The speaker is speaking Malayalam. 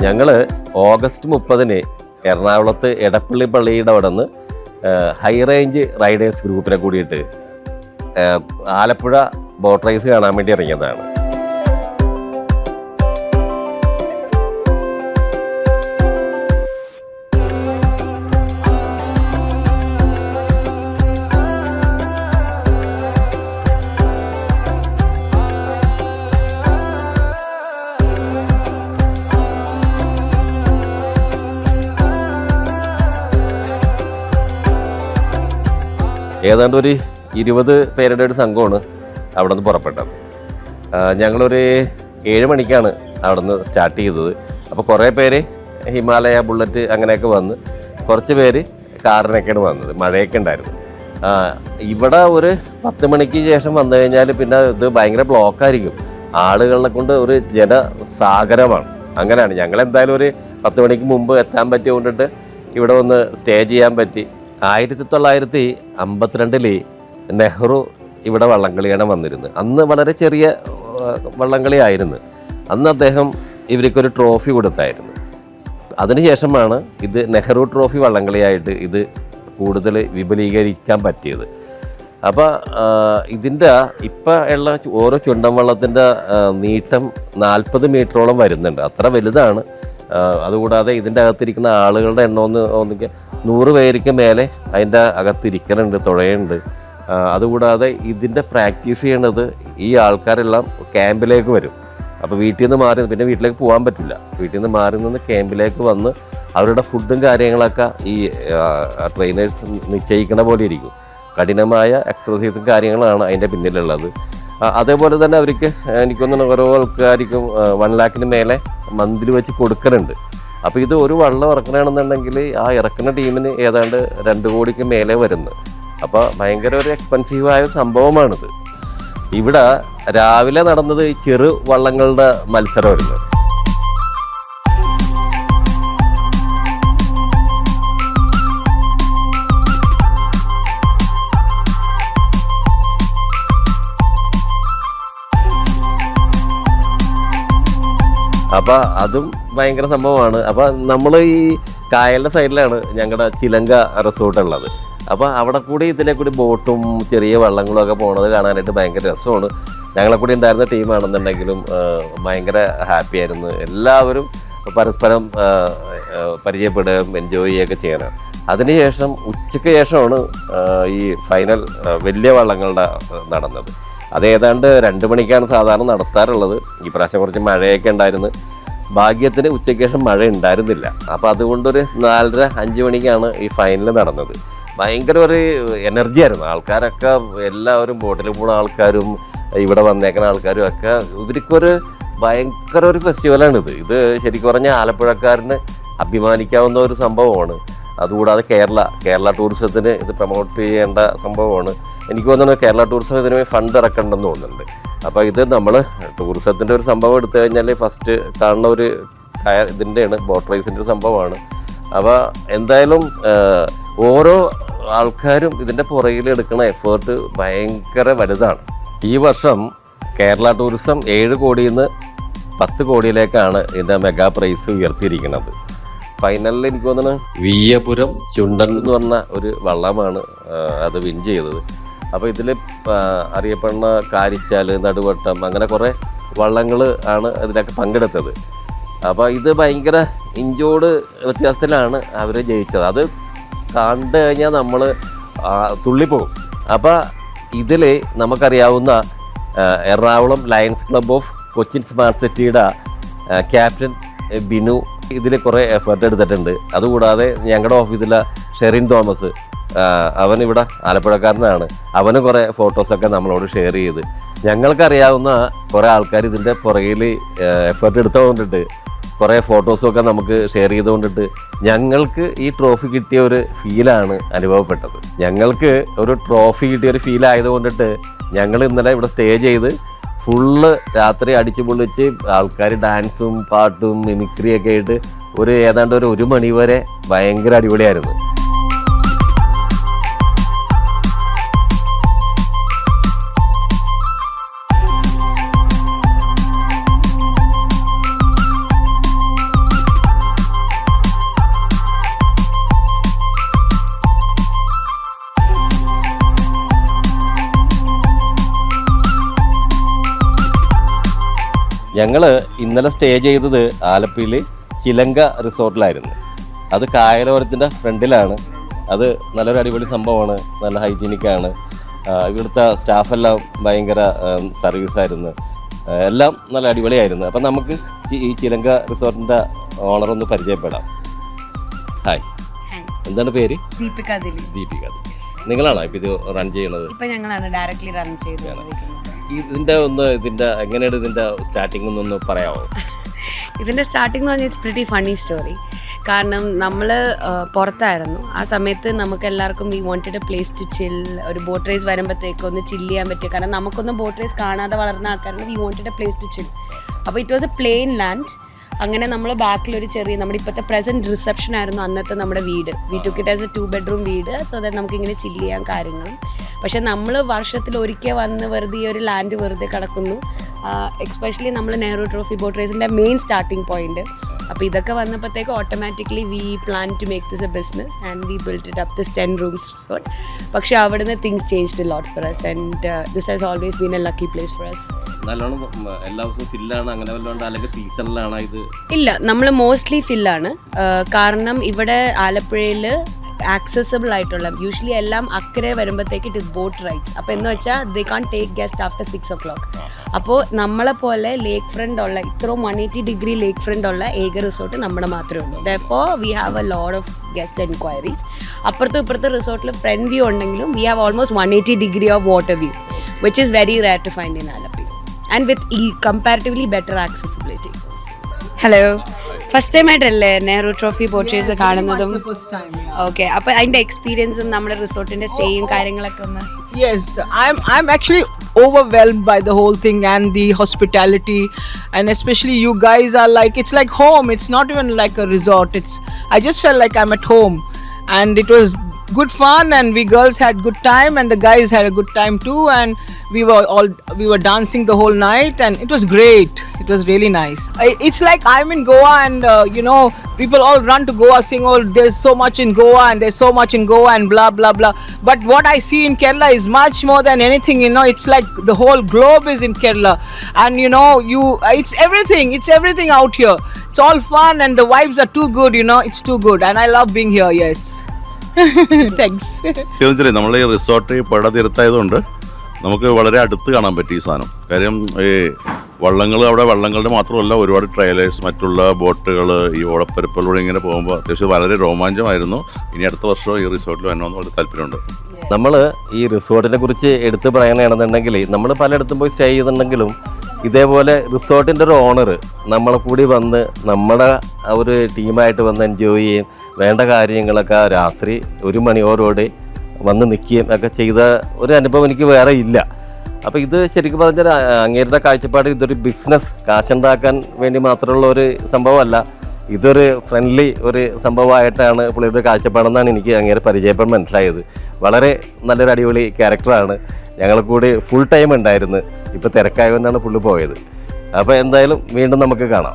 ഞങ്ങൾ ഓഗസ്റ്റ് 30-ന് എറണാകുളത്ത് എടപ്പള്ളി പള്ളിയുടെ അവിടെ നിന്ന് ഹൈ റേഞ്ച് റൈഡേഴ്സ് ഗ്രൂപ്പിനെ കൂടിയിട്ട് ആലപ്പുഴ ബോട്ട് റേസ് കാണാൻ വേണ്ടി ഇറങ്ങിയതാണ്. ഏതാണ്ട് ഒരു 20 പേരുടെ ഒരു സംഘമാണ് അവിടെ നിന്ന് പുറപ്പെട്ടത്. ഞങ്ങളൊരു 7 മണിക്കാണ് അവിടെ നിന്ന് സ്റ്റാർട്ട് ചെയ്തത്. അപ്പോൾ കുറേ പേര് ഹിമാലയ ബുള്ളറ്റ് അങ്ങനെയൊക്കെ വന്ന്, കുറച്ച് പേര് കാറിനൊക്കെയാണ് വന്നത്. മഴയൊക്കെ ഉണ്ടായിരുന്നു. ഇവിടെ ഒരു 10 മണിക്ക് ശേഷം വന്നു കഴിഞ്ഞാൽ പിന്നെ ഇത് ഭയങ്കര ബ്ലോക്കായിരിക്കും. ആളുകളെ കൊണ്ട് ഒരു ജനസാഗരമാണ്. അങ്ങനെയാണ്. ഞങ്ങളെന്തായാലും ഒരു 10 മണിക്ക് മുമ്പ് എത്താൻ പറ്റിയ കൊണ്ടിട്ട് ഇവിടെ വന്ന് സ്റ്റേ ചെയ്യാൻ പറ്റി. 1952 നെഹ്റു ഇവിടെ വള്ളംകളി കാണാൻ വന്നിരുന്നു. അന്ന് വളരെ ചെറിയ വള്ളംകളി ആയിരുന്നു. അന്ന് അദ്ദേഹം ഇവർക്കൊരു ട്രോഫി കൊടുത്തായിരുന്നു. അതിനുശേഷമാണ് ഇത് നെഹ്റു ട്രോഫി വള്ളംകളിയായിട്ട് ഇത് കൂടുതൽ വിപുലീകരിക്കാൻ പറ്റിയത്. അപ്പോൾ ഇതിൻ്റെ ഇപ്പം ഉള്ള ഓരോ ചുണ്ടൻ വള്ളത്തിൻ്റെ നീട്ടം 40 മീറ്ററോളം വരുന്നുണ്ട്. അത്ര വലുതാണ്. അതുകൂടാതെ ഇതിൻ്റെ അകത്തിരിക്കുന്ന ആളുകളുടെ എണ്ണം ഒന്നിക്ക് 100 പേർക്ക് മേലെ അതിൻ്റെ അകത്തിരിക്കലുണ്ട്, തുഴയുണ്ട്. അതുകൂടാതെ ഇതിൻ്റെ പ്രാക്ടീസ് ചെയ്യണത് ഈ ആൾക്കാരെല്ലാം ക്യാമ്പിലേക്ക് വരും. അപ്പോൾ വീട്ടിൽ നിന്ന് മാറി, പിന്നെ വീട്ടിലേക്ക് പോകാൻ പറ്റില്ല. വീട്ടിൽ നിന്ന് മാറി നിന്ന് ക്യാമ്പിലേക്ക് വന്ന് അവരുടെ ഫുഡും കാര്യങ്ങളൊക്കെ ഈ ട്രെയിനേഴ്സ് നിശ്ചയിക്കണ പോലെ ഇരിക്കും. കഠിനമായ എക്സർസൈസും കാര്യങ്ങളാണ് അതിൻ്റെ പിന്നിലുള്ളത്. അതേപോലെ തന്നെ അവർക്ക് എനിക്കൊന്നും ഓരോ ആൾക്കാർക്കും 1 ലാഖിന് മേലെ മന്തിൽ വെച്ച് കൊടുക്കലുണ്ട്. അപ്പോൾ ഇത് ഒരു വള്ളം ഇറക്കണമെന്നുണ്ടെങ്കിൽ ആ ഇറക്കുന്ന ടീമിന് ഏതാണ്ട് 2 കോടിക്ക് മേലെ വരുന്നത്. അപ്പോൾ ഭയങ്കര ഒരു എക്സ്പെൻസീവായ സംഭവമാണിത്. ഇവിടെ രാവിലെ നടന്നത് ഈ ചെറു വള്ളങ്ങളുടെ മത്സരമായിരുന്നു. അപ്പോൾ അതും ഭയങ്കര സംഭവമാണ്. അപ്പോൾ നമ്മൾ ഈ കായലിൻ്റെ സൈഡിലാണ് ഞങ്ങളുടെ ചിലങ്ക റിസോർട്ട് ഉള്ളത്. അപ്പോൾ അവിടെ കൂടി ഇതിലെ കൂടി ബോട്ടും ചെറിയ വള്ളങ്ങളും ഒക്കെ പോണത് കാണാനായിട്ട് ഭയങ്കര രസമാണ്. ഞങ്ങളെ കൂടി ഉണ്ടായിരുന്ന ടീമാണെന്നുണ്ടെങ്കിലും ഭയങ്കര ഹാപ്പി ആയിരുന്നു. എല്ലാവരും പരസ്പരം പരിചയപ്പെടുകയും എൻജോയ് ചെയ്യുകയൊക്കെ ചെയ്യാനാണ്. അതിനുശേഷം ഉച്ചയ്ക്ക് ശേഷമാണ് ഈ ഫൈനൽ വലിയ വള്ളങ്ങളുടെ നടന്നത്. അത് ഏതാണ്ട് 2 മണിക്കാണ് സാധാരണ നടത്താറുള്ളത്. ഈ പ്രാവശ്യം കുറച്ച് മഴയൊക്കെ ഉണ്ടായിരുന്നു. ഭാഗ്യത്തിന് ഉച്ചയ്ക്ക് ശേഷം മഴ ഉണ്ടായിരുന്നില്ല. അപ്പോൾ അതുകൊണ്ടൊരു 4:30-5 മണിക്കാണ് ഈ ഫൈനൽ നടന്നത്. ഭയങ്കര ഒരു എനർജി ആയിരുന്നു. ആൾക്കാരൊക്കെ എല്ലാവരും ബോട്ടിൽ പോകുന്ന ആൾക്കാരും ഇവിടെ വന്നേക്കുന്ന ആൾക്കാരും ഒക്കെ ഇവർക്കൊരു ഭയങ്കര ഒരു ഫെസ്റ്റിവലാണിത്. ഇത് ശരിക്കും പറഞ്ഞാൽ ആലപ്പുഴക്കാരന് അഭിമാനിക്കാവുന്ന ഒരു സംഭവമാണ്. അതുകൂടാതെ കേരള ടൂറിസത്തിന് ഇത് പ്രൊമോട്ട് ചെയ്യേണ്ട സംഭവമാണ്. എനിക്ക് തോന്നുന്നു കേരള ടൂറിസം ഇതിന് ഫണ്ട് ഇറക്കണ്ടെന്ന് തോന്നുന്നുണ്ട്. അപ്പോൾ ഇത് നമ്മൾ ടൂറിസത്തിൻ്റെ ഒരു സംഭവം എടുത്തു കഴിഞ്ഞാൽ ഫസ്റ്റ് കാണുന്ന ഒരു ഇതിൻ്റെയാണ് ബോട്ട് റേസിൻ്റെ ഒരു സംഭവമാണ്. അപ്പോൾ എന്തായാലും ഓരോ ആൾക്കാരും ഇതിൻ്റെ പുറകിൽ എടുക്കുന്ന എഫേർട്ട് ഭയങ്കര വലുതാണ്. ഈ വർഷം കേരള ടൂറിസം 7 കോടിയിൽ നിന്ന് 10 കോടിയിലേക്കാണ് ഇതിൻ്റെ മെഗാ പ്രൈസ് ഉയർത്തിയിരിക്കുന്നത്. ഫൈനലിൽ എനിക്ക് തോന്നുന്നു വിയ്യപുരം ചുണ്ടൻ എന്ന് പറഞ്ഞ ഒരു വള്ളമാണ് അത് വിൻ ചെയ്തത്. അപ്പോൾ ഇതിൽ അറിയപ്പെടുന്ന കാരിച്ചാൽ, നടുവട്ടം, അങ്ങനെ കുറേ വള്ളങ്ങൾ ആണ് ഇതിലൊക്കെ പങ്കെടുത്തത്. അപ്പോൾ ഇത് ഭയങ്കര ഇഞ്ചോട് വ്യത്യാസത്തിലാണ് അവർ ജയിച്ചത്. അത് കണ്ടു കഴിഞ്ഞാൽ നമ്മൾ തുള്ളിപ്പോകും. അപ്പോൾ ഇതിൽ നമുക്കറിയാവുന്ന Ernakulam lions club of Cochin smart സിറ്റിയുടെ ക്യാപ്റ്റൻ ബിനു ഇതിൽ കുറേ എഫേർട്ട് എടുത്തിട്ടുണ്ട്. അതുകൂടാതെ ഞങ്ങളുടെ ഓഫീസിലെ ഷെറിൻ തോമസ്, അവൻ ഇവിടെ ആലപ്പുഴക്കാരനാണ്. അവന് കുറേ ഫോട്ടോസൊക്കെ നമ്മളോട് ഷെയർ ചെയ്ത്, ഞങ്ങൾക്കറിയാവുന്ന കുറേ ആൾക്കാർ ഇതിൻ്റെ പുറകിൽ എഫേർട്ട് എടുത്തുകൊണ്ടിട്ട് കുറേ ഫോട്ടോസൊക്കെ നമുക്ക് ഷെയർ ചെയ്തുകൊണ്ടിട്ട് ഞങ്ങൾക്ക് ഈ ട്രോഫി കിട്ടിയ ഒരു ഫീലാണ് അനുഭവപ്പെട്ടത്. ഞങ്ങൾക്ക് ഒരു ട്രോഫി കിട്ടിയ ഒരു ഫീൽ ആയതുകൊണ്ടിട്ട് ഞങ്ങൾ ഇന്നലെ ഇവിടെ സ്റ്റേ ചെയ്ത് ഫുള്ള് രാത്രി അടിച്ചു പൊളിച്ച് ആൾക്കാർ ഡാൻസും പാട്ടും മിമിക്രിയൊക്കെ ആയിട്ട് ഏതാണ്ട് 1 മണി വരെ ഭയങ്കര അടിപൊളിയായിരുന്നു. ഞങ്ങൾ ഇന്നലെ സ്റ്റേ ചെയ്തത് ആലപ്പിയിൽ ചിലങ്ക റിസോർട്ടിലായിരുന്നു. അത് കായലോരത്തിൻ്റെ ഫ്രണ്ടിലാണ്. അത് നല്ലൊരു അടിപൊളി സംഭവമാണ്, നല്ല ഹൈജീനിക്കാണ്. ഇവിടുത്തെ സ്റ്റാഫെല്ലാം ഭയങ്കര സർവീസായിരുന്നു, എല്ലാം നല്ല അടിപൊളിയായിരുന്നു. അപ്പം നമുക്ക് ഈ ചിലങ്ക റിസോർട്ടിൻ്റെ ഓണറൊന്ന് പരിചയപ്പെടാം. ഹായ്, എന്താണ് പേര്? ദീപിക ദിലി. നിങ്ങളാണോ ഇപ്പം ഇത് റൺ ചെയ്യണത്? ഇപ്പം ഞങ്ങളാണ് ഡയറക്റ്റ്ലി റൺ ചെയ്തുകൊണ്ടിരിക്കുന്നത്. ഇതിൻ്റെ എങ്ങനെയാണ് ഇതിൻ്റെ സ്റ്റാർട്ടിംഗ് എന്നൊന്ന് പറയാമോ? ഇതിൻ്റെ സ്റ്റാർട്ടിംഗ് എന്ന് പറഞ്ഞാൽ ഇറ്റ്സ് പ്രിറ്റി ഫണ്ണി സ്റ്റോറി. കാരണം നമ്മൾ പുറത്തായിരുന്നു ആ സമയത്ത്. നമുക്ക് എല്ലാവർക്കും we wanted a place to chill. ഒരു ബോട്ട് റേസ് വരുമ്പോഴത്തേക്ക് ഒന്ന് ചില്ല് ചെയ്യാൻ പറ്റും. കാരണം നമുക്കൊന്നും ബോട്ട് റേസ് കാണാതെ വളർന്ന ആൾക്കാരാണ്. We wanted a place to chill. അപ്പോൾ it was a plain land. അങ്ങനെ നമ്മൾ ബാക്കിലൊരു ചെറിയ നമ്മുടെ ഇപ്പോഴത്തെ പ്രസൻറ്റ് റിസപ്ഷൻ ആയിരുന്നു അന്നത്തെ നമ്മുടെ വീട്. We took it as A 2 bedroom വീട്. സോ ദാറ്റ് നമുക്കിങ്ങനെ ചില്ല് ചെയ്യാൻ കാര്യങ്ങളും. പക്ഷേ നമ്മൾ വർഷത്തിൽ ഒരിക്കൽ വന്ന് വെറുതെ ഈ ഒരു ലാൻഡ് വെറുതെ കിടക്കുന്നു. എക്സ്പെഷ്യലി നമ്മൾ നെഹ്റു ട്രോഫി ബോട്ട് റേസിൻ്റെ മെയിൻ സ്റ്റാർട്ടിംഗ് പോയിന്റ്. അപ്പോൾ ഇതൊക്കെ വന്നപ്പോഴത്തേക്ക് automatically we plan to make this a business and we build it up this 10 rooms resort. പക്ഷേ അവിടുന്ന് things changed a lot for us and this has always been a lucky place for us. നല്ലോണം എല്ലാ ദിവസവും ഫില്ലാണ് അങ്ങനെ വല്ലതുകൊണ്ട്, അല്ലെങ്കിൽ സീസണിലാണ് ഇത്? ഇല്ല, നമ്മൾ മോസ്റ്റ്ലി ഫില്ലാണ്. കാരണം ഇവിടെ ആലപ്പുഴയിൽ ആക്സസിബിൾ ആയിട്ടുള്ള യൂഷ്വലി എല്ലാം അക്കരെ വരുമ്പോഴത്തേക്ക് ഇറ്റ് ഇസ് ബോട്ട് റൈഡ്സ്. അപ്പോൾ എന്ന് വെച്ചാൽ they can't take guest after 6 o'clock. അപ്പോൾ നമ്മളെപ്പോലെ ലേക്ക് ഫ്രണ്ട് ഉള്ള ഇത്രയും 180 degree ലേക്ക് ഫ്രണ്ട് ഉള്ള ഏക റിസോർട്ട് നമ്മുടെ മാത്രമേ ഉള്ളൂ. Therefore we have a lot of guest enquiries. അപ്പുറത്തും ഇപ്പുറത്തെ റിസോർട്ടിൽ ഫ്രണ്ട് വ്യൂ ഉണ്ടെങ്കിലും we have almost 180 degree of water view, which is very rare to find in Alleppey and with comparatively better accessibility. Hello, first time ആയിട്ടല്ലേ നെഹ്റു ട്രോഫി ബോട്ട് റേസ് കാണുന്നതും? ഓക്കെ, അപ്പോൾ അതിൻ്റെ എക്സ്പീരിയൻസും നമ്മുടെ റിസോർട്ടിൻ്റെ സ്റ്റേയും കാര്യങ്ങളൊക്കെ ഒന്ന്. Yes, I'm actually overwhelmed by the whole thing and the hospitality, and especially you guys are like, it's like home. It's not even like a resort. I just felt like I'm at home, and it was good fun, and we girls had good time, and the guys had a good time too, and we were dancing the whole night, and it was great. It was really nice. It's like I'm in Goa, and you know, people all run to Goa saying, oh, there's so much in Goa and there's so much in Goa and blah blah blah, but what I see in Kerala is much more than anything. You know, it's like the whole globe is in Kerala, and you know, it's everything out here. It's all fun, and the vibes are too good. You know, it's too good, and I love being here. Yes. Thanks. തീർച്ചയായും നമ്മൾ ഈ റിസോർട്ട് പുഴ തീരത്തായതുകൊണ്ട് നമുക്ക് വളരെ അടുത്ത് കാണാൻ പറ്റി ഈ സാധനം. കാര്യം ഈ വള്ളങ്ങൾ, അവിടെ വള്ളങ്ങളുടെ മാത്രമല്ല, ഒരുപാട് ട്രെയിലേഴ്സ്, മറ്റുള്ള ബോട്ടുകൾ ഈ ഓടപ്പരപ്പിലൂടെ ഇങ്ങനെ പോകുമ്പോൾ അത്യാവശ്യം വളരെ രോമാഞ്ചമായിരുന്നു. ഇനി അടുത്ത വർഷം ഈ റിസോർട്ടിൽ വരണമെന്ന് വളരെ താല്പര്യമുണ്ട്. നമ്മൾ ഈ റിസോർട്ടിനെ കുറിച്ച് എടുത്ത് പറയുകയാണെന്നുണ്ടെങ്കിൽ നമ്മൾ പലയിടത്തും പോയി സ്റ്റേ ചെയ്തിട്ടുണ്ടെങ്കിലും ഇതേപോലെ റിസോർട്ടിൻ്റെ ഒരു ഓണർ നമ്മളെ കൂടി വന്ന് നമ്മുടെ ഒരു ടീമായിട്ട് വന്ന് എൻജോയ് ചെയ്യും, വേണ്ട കാര്യങ്ങളൊക്കെ രാത്രി 1 മണിയോടുകൂടി വന്ന് നിൽക്കുകയും ഒക്കെ ചെയ്ത ഒരു അനുഭവം എനിക്ക് വേറെ ഇല്ല. അപ്പോൾ ഇത് ശരിക്കും പറഞ്ഞാൽ അങ്ങേരുടെ കാഴ്ചപ്പാട് ഇതൊരു ബിസിനസ്, കാശുണ്ടാക്കാൻ വേണ്ടി മാത്രമുള്ള ഒരു സംഭവമല്ല, ഇതൊരു ഫ്രണ്ട്ലി ഒരു സംഭവമായിട്ടാണ് പുള്ളിയുടെ കാഴ്ചപ്പാടെന്നാണ് എനിക്ക് അങ്ങേരെ പരിചയപ്പെടാൻ മനസ്സിലായത്. വളരെ നല്ലൊരു അടിപൊളി ക്യാരക്ടറാണ്. ഞങ്ങൾ കൂടി ഫുൾ ടൈം ഉണ്ടായിരുന്നു. ഇപ്പോൾ തിരക്കായതുകൊണ്ടാണ് പുള്ളി പോയത്. അപ്പോൾ എന്തായാലും വീണ്ടും നമുക്ക് കാണാം.